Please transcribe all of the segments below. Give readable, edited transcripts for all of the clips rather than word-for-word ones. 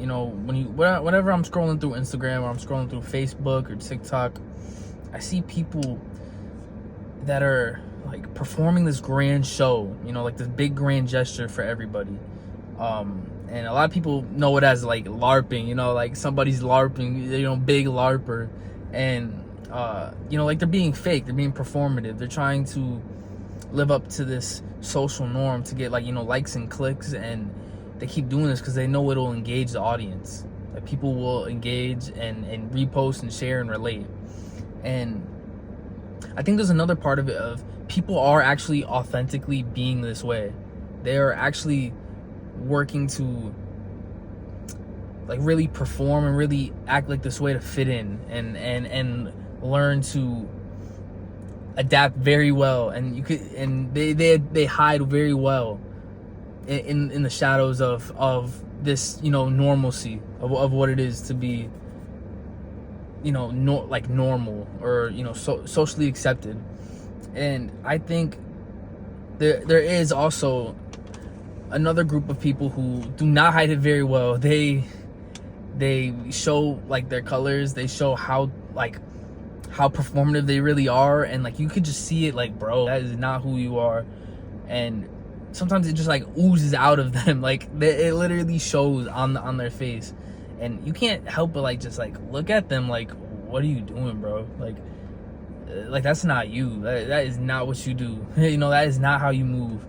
whenever I'm scrolling through Instagram or I'm scrolling through Facebook or TikTok, I see people that are like performing this grand show, like this big grand gesture for everybody. And a lot of people know it as like LARPing, like somebody's LARPing, big LARPer. And, like they're being fake, they're being performative. They're trying to live up to this social norm to get likes and clicks. And they keep doing this because they know it'll engage the audience. Like people will engage and repost and share and relate. And I think there's another part of it of people are actually authentically being this way. They are actually working to like really perform and really act like this way to fit in and learn to adapt very well. And they hide very well in the shadows of this normalcy of what it is to be normal or socially accepted. And I think there is also another group of people who do not hide it very well. They show like their colors. They show how performative they really are, and like you could just see it, like, bro, that is not who you are. And sometimes it just like oozes out of them, like it literally shows on their face, and you can't help but like just like look at them like, what are you doing, bro? Like that's not you. That is not what you do. That is not how you move.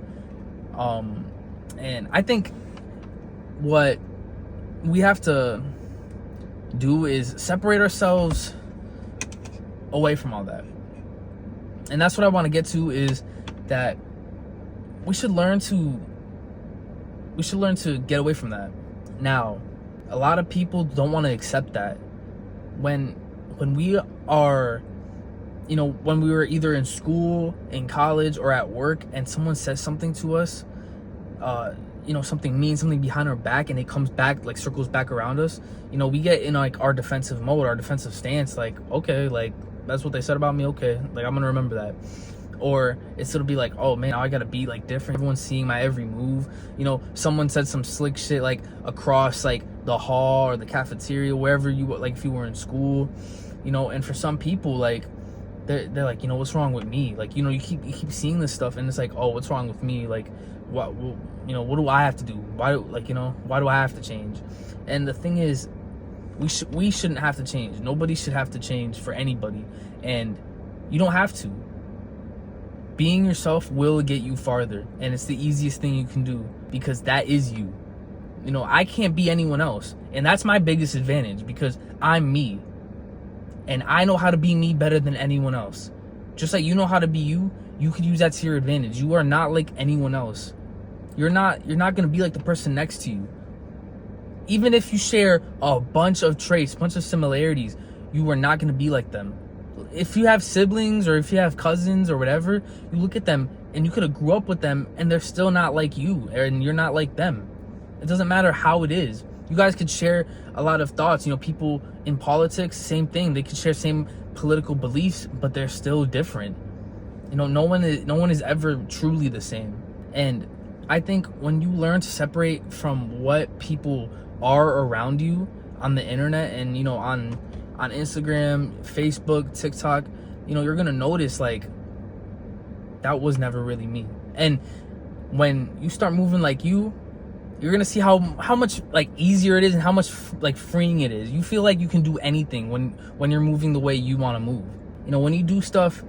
And I think what we have to do is separate ourselves away from all that. And that's what I want to get to, is that we should learn to get away from that. Now, a lot of people don't want to accept that. When we are, when we were either in school, in college, or at work, and someone says something to us, something mean, something behind our back, and it comes back, like circles back around us, we get in like our defensive mode, our defensive stance, like, okay, like that's what they said about me, okay, like I'm gonna remember that. Or it'll be like, oh man, now I gotta be like different, everyone's seeing my every move. Someone said some slick shit like across like the hall or the cafeteria, wherever you, like if you were in school, and for some people, like they're like, what's wrong with me? Like, you keep seeing this stuff, and it's like, oh, what's wrong with me? Like, what do I have to do? Why do I have to change? And the thing is, we shouldn't have to change. Nobody should have to change for anybody, and you don't have to. Being yourself will get you farther, and it's the easiest thing you can do, because that is you. I can't be anyone else, and that's my biggest advantage, because I'm me, and I know how to be me better than anyone else. Just like you know how to be you, you could use that to your advantage. You are not like anyone else. You're not gonna be like the person next to you. Even if you share a bunch of traits, bunch of similarities, you are not gonna be like them. If you have siblings or if you have cousins or whatever, you look at them and you could have grew up with them and they're still not like you, and you're not like them. It doesn't matter how it is. You guys could share a lot of thoughts. People in politics, same thing. They could share same political beliefs, but they're still different. No one is ever truly the same. And I think when you learn to separate from what people are around you on the internet and on Instagram, Facebook, TikTok, you're gonna notice like that was never really me. And when you start moving like you're gonna see how much like easier it is, and how much like freeing it is. You feel like you can do anything when you're moving the way you want to move. When you do stuff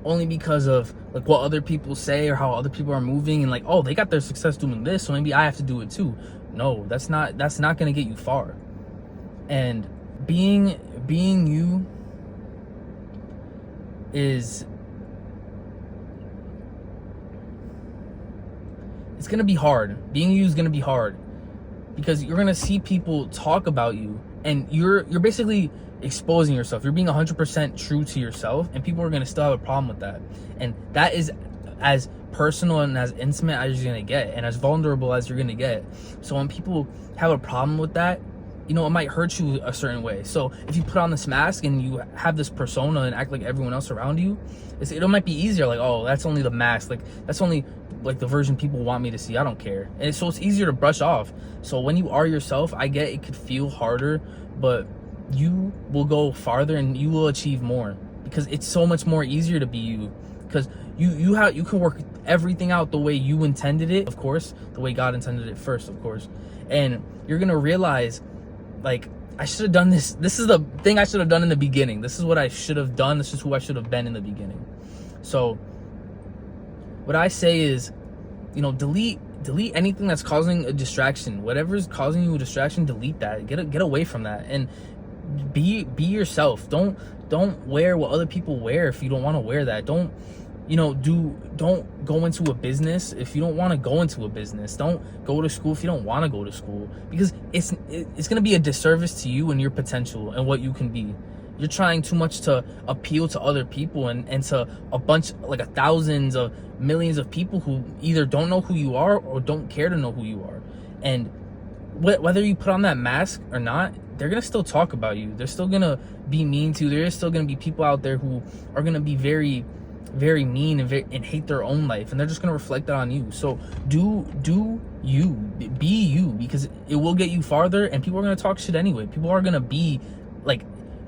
only because of like what other people say or how other people are moving, and like, oh, they got their success doing this, so maybe I have to do it too. No, that's not gonna get you far. And being you is, it's gonna be hard. Being you is gonna be hard, because you're gonna see people talk about you, and you're basically exposing yourself. You're being 100% true to yourself, and people are gonna still have a problem with that. And that is as personal and as intimate as you're gonna get, and as vulnerable as you're gonna get. So when people have a problem with that, you know, it might hurt you a certain way. So if you put on this mask and you have this persona and act like everyone else around you, it might be easier. Like, oh, that's only the mask. Like, that's only like the version people want me to see. I don't care. And so it's easier to brush off. So when you are yourself, I get it could feel harder, but you will go farther and you will achieve more, because it's so much more easier to be you. Because you can work everything out the way you intended it, of course, the way God intended it first, of course. And you're gonna realize, like, I should have done this. This is the thing I should have done in the beginning. This is what I should have done. This is who I should have been in the beginning. So what I say is, you know, delete anything that's causing a distraction. Whatever's causing you a distraction, delete that. Get away from that and be yourself. Don't wear what other people wear if you don't want to wear that. Don't go into a business if you don't want to go into a business. Don't go to school if you don't want to go to school, because it's going to be a disservice to you and your potential and what you can be. You're trying too much to appeal to other people and to a bunch, like thousands of millions of people who either don't know who you are or don't care to know who you are. And whether you put on that mask or not, they're going to still talk about you. They're still going to be mean to you. There's still going to be people out there who are going to be very, very mean and hate their own life, and they're just going to reflect that on you. So do you, be you, because it will get you farther, and people are going to talk shit anyway. People are going to be like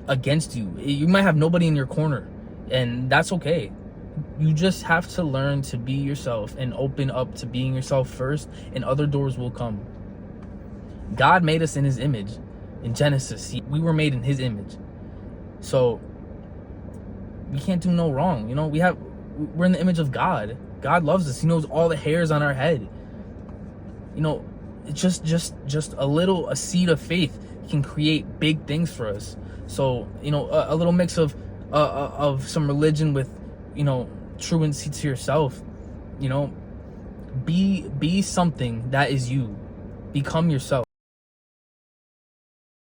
against you. You might have nobody in your corner, and that's okay. You just have to learn to be yourself and open up to being yourself first, and other doors will come. God made us in his image. In Genesis, we were made in his image. So we can't do no wrong. You know, we're in the image of God. God loves us. He knows all the hairs on our head. You know, it's just a seed of faith can create big things for us. So, you know, a little mix of some religion with, you know, truancy to yourself. You know, be something that is you. Become yourself.